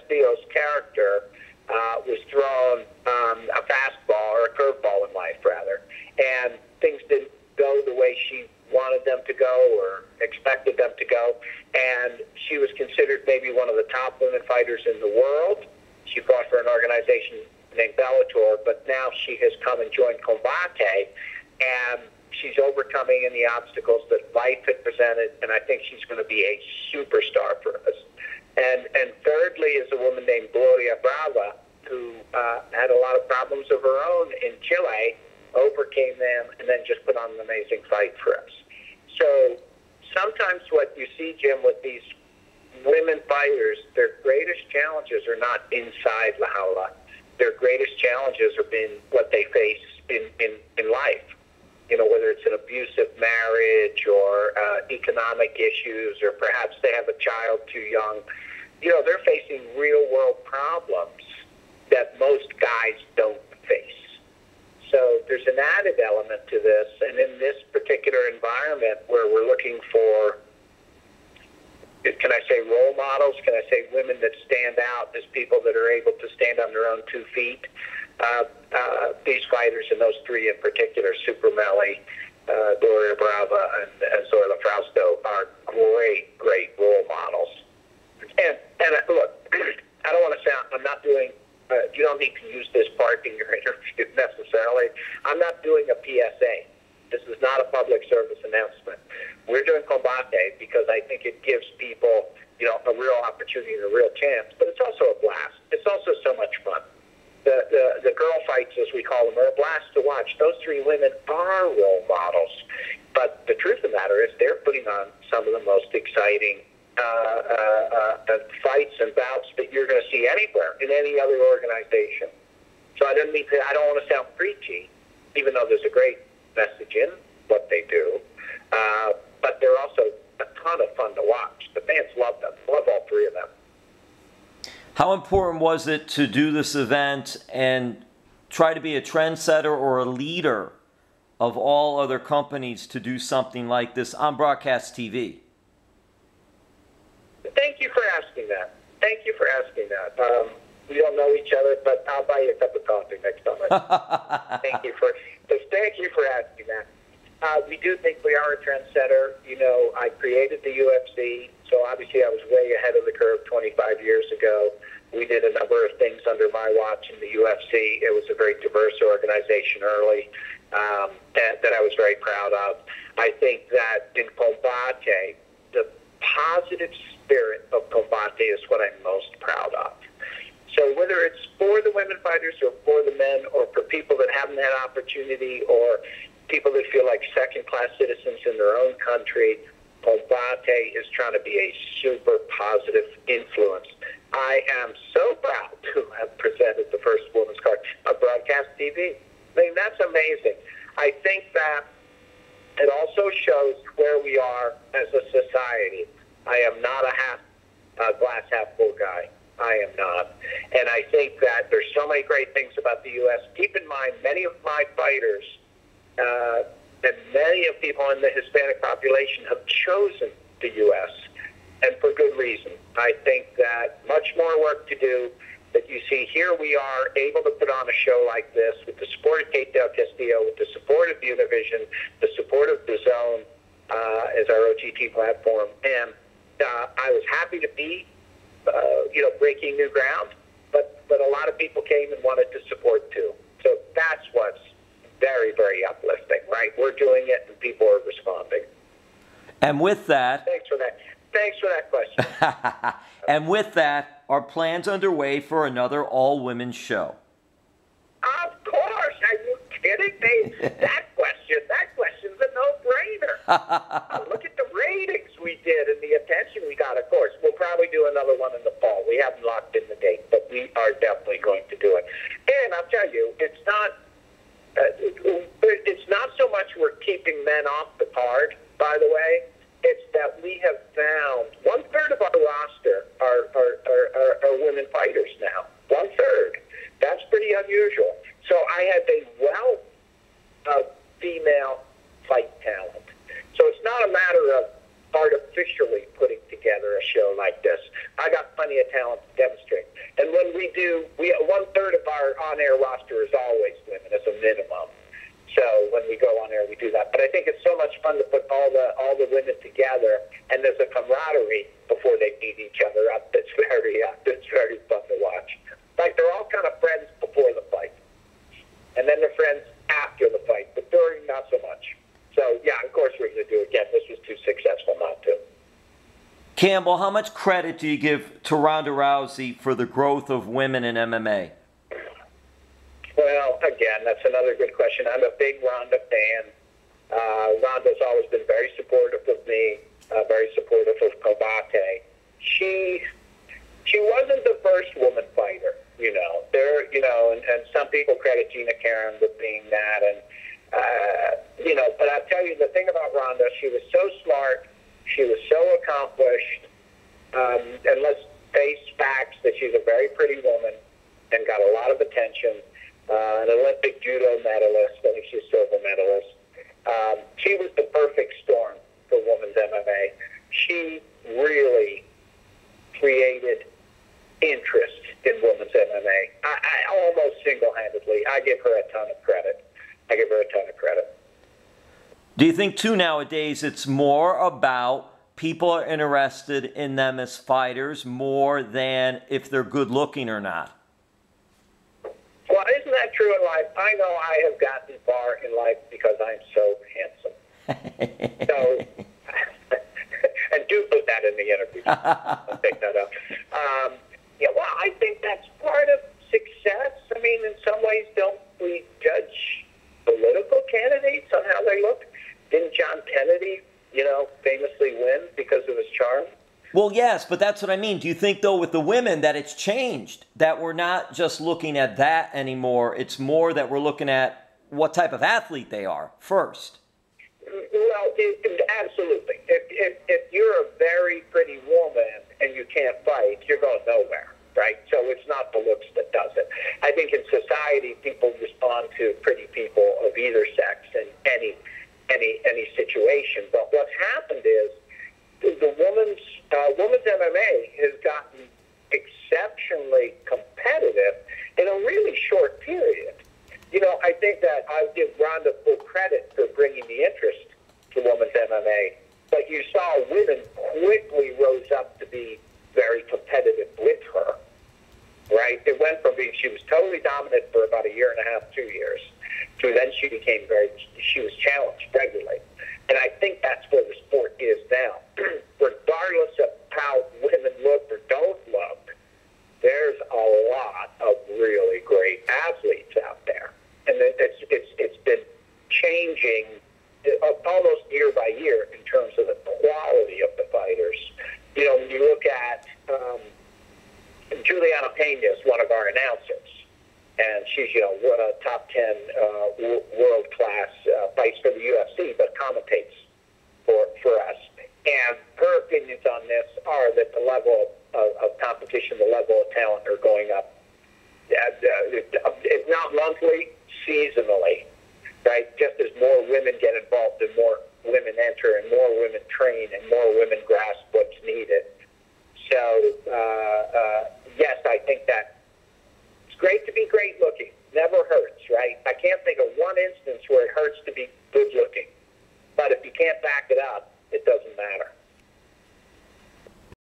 Castillo's character was thrown a fastball or a curveball in life, rather, and things didn't go the way she wanted them to go or expected them to go, and she was considered maybe one of the top women fighters in the world. She fought for an organization named Bellator, but now she has come and joined Combate, and she's overcoming any obstacles that life had presented, and I think she's going to be a superstar for us. And thirdly is a woman named Gloria, who had a lot of problems of her own in Chile, overcame them, and then just put on an amazing fight for us. So sometimes what you see, Jim, with these women fighters, their greatest challenges are not inside La Jaula. Their greatest challenges have been what they face in life. You know, whether it's an abusive marriage or economic issues, or perhaps they have a child too young. You know, they're facing real-world problems that most guys don't face. So there's an added element to this, and in this particular environment where we're looking for, can I say role models? Can I say women that stand out as people that are able to stand on their own 2 feet? These fighters, and those three in particular, Super Melly, Gloria Brava, and Zoila Frausto, are great role models. And look, I don't want to sound, I'm not doing, you don't need to use this part in your interview necessarily. I'm not doing a PSA. This is not a public service announcement. We're doing Combate because I think it gives people, you know, a real opportunity and a real chance, but it's also a blast. It's also so much fun. The girl fights, as we call them, are a blast to watch. Those three women are role models. But the truth of the matter is they're putting on some of the most exciting fights and bouts that you're going to see anywhere in any other organization. So I don't want to sound preachy, even though there's a great message in what they do. But they're also a ton of fun to watch. The fans love them. Love all three of them. How important was it to do this event and try to be a trendsetter or a leader of all other companies to do something like this on broadcast TV? Thank you for asking that. Thank you for asking that. We don't know each other, but I'll buy you a cup of coffee next time. Thank you for asking that. We do think we are a trendsetter. You know, I created the UFC, so obviously I was way ahead of the curve 25 years ago. We did a number of things under my watch in the UFC. It was a very diverse organization early that I was very proud of. I think that in Combate, the positive spirit of Combate is what I'm most proud of. So whether it's for the women fighters or for the men or for people that haven't had opportunity or people that feel like second-class citizens in their own country, Combate is trying to be a super positive influence. I am so proud to have presented the first women's card on broadcast TV. I mean, that's amazing. I think that it also shows where we are as a society. I am not a glass half full guy. I am not. And I think that there's so many great things about the U.S. Keep in mind, many of my fighters and many of people in the Hispanic population have chosen the U.S., and for good reason. I think that much more work to do. That you see here we are able to put on a show like this with the support of Kate del Castillo, with the support of Univision, the support of The Zone as our OTT platform. And I was happy to be, breaking new ground, but a lot of people came and wanted to support too. So that's what's very, very uplifting, right? We're doing it and people are responding. And with that... Thanks for that question. And with that, are plans underway for another all-women's show? Of course. Are you kidding me? That question's a no-brainer. Look at the ratings we did and the attention we got, of course. We'll probably do another one in the fall. We haven't locked in the date, but we are definitely going to do it. And I'll tell you, it's not so much we're keeping men off the card, by the way. It's that we have found 1/3 of our roster are women fighters now. 1/3. That's pretty unusual. So I have a wealth of female fight talent. So it's not a matter of artificially putting together a show like this. I got got plenty of talent to demonstrate. And when we do, 1/3 of our on-air roster is always women as a minimum. So when we go on air, we do that. But I think it's so much fun to put all the women together, and there's a camaraderie before they meet each other. That's very fun to watch. Like they're all kind of friends before the fight, and then they're friends after the fight. But during, not so much. So yeah, of course we're going to do it again. This was too successful not to. Campbell, how much credit do you give to Ronda Rousey for the growth of women in MMA? Well, again, that's another good question. I'm a big Ronda fan. Ronda's always been very supportive of me, very supportive of Combate. She wasn't the first woman fighter, and some people credit Gina Karen with being that, and but I'll tell you the thing about Ronda, she was so smart, she was so accomplished, and let's face facts that she's a very pretty woman and got a lot of attention. An Olympic judo medalist, I think she's a silver medalist. She was the perfect storm for women's MMA. She really created interest in women's MMA. I almost single-handedly. I give her a ton of credit. Do you think, too, nowadays it's more about people are interested in them as fighters more than if they're good-looking or not? Well, isn't that true in life? I know I have gotten far in life because I'm so handsome. So, and do put that in the interview. I'll pick that up. Well, I think that's part of success. I mean, in some ways, don't we judge political candidates on how they look? Didn't John Kennedy, famously win because of his charm? Well, yes, but that's what I mean. Do you think, though, with the women that it's changed, that we're not just looking at that anymore? It's more that we're looking at what type of athlete they are first. Well, absolutely. If you're a very pretty woman and you can't fight, you're going nowhere, right? So it's not the looks that does it. I think in society, people respond to pretty people of either sex in any situation. But what's happened is the women's MMA has gotten exceptionally competitive in a really short period. I think that I give Ronda full credit for bringing the interest to women's MMA, but you saw women quickly rose up to be very competitive with her, right? It went from being, she was totally dominant for about 1.5 years, 2 years, to then she was challenged regularly. And I think that's where the sport is now. Regardless of how women look or don't look, there's a lot of really great athletes out there. And it's been changing almost year by year in terms of the quality of the fighters. When you look at Juliana Pena is one of our announcers, and she's top 10 world class, fights for the UFC, but commentates for us. And her opinions on this are that the level of competition, the level of talent are going up. If not monthly, seasonally, right? Just as more women get involved and more women enter and more women train and more women grasp what's needed. So, yes, I think that it's great to be great looking. Never hurts, right? I can't think of one instance where it hurts to be good looking. But if you can't back it up, it doesn't matter.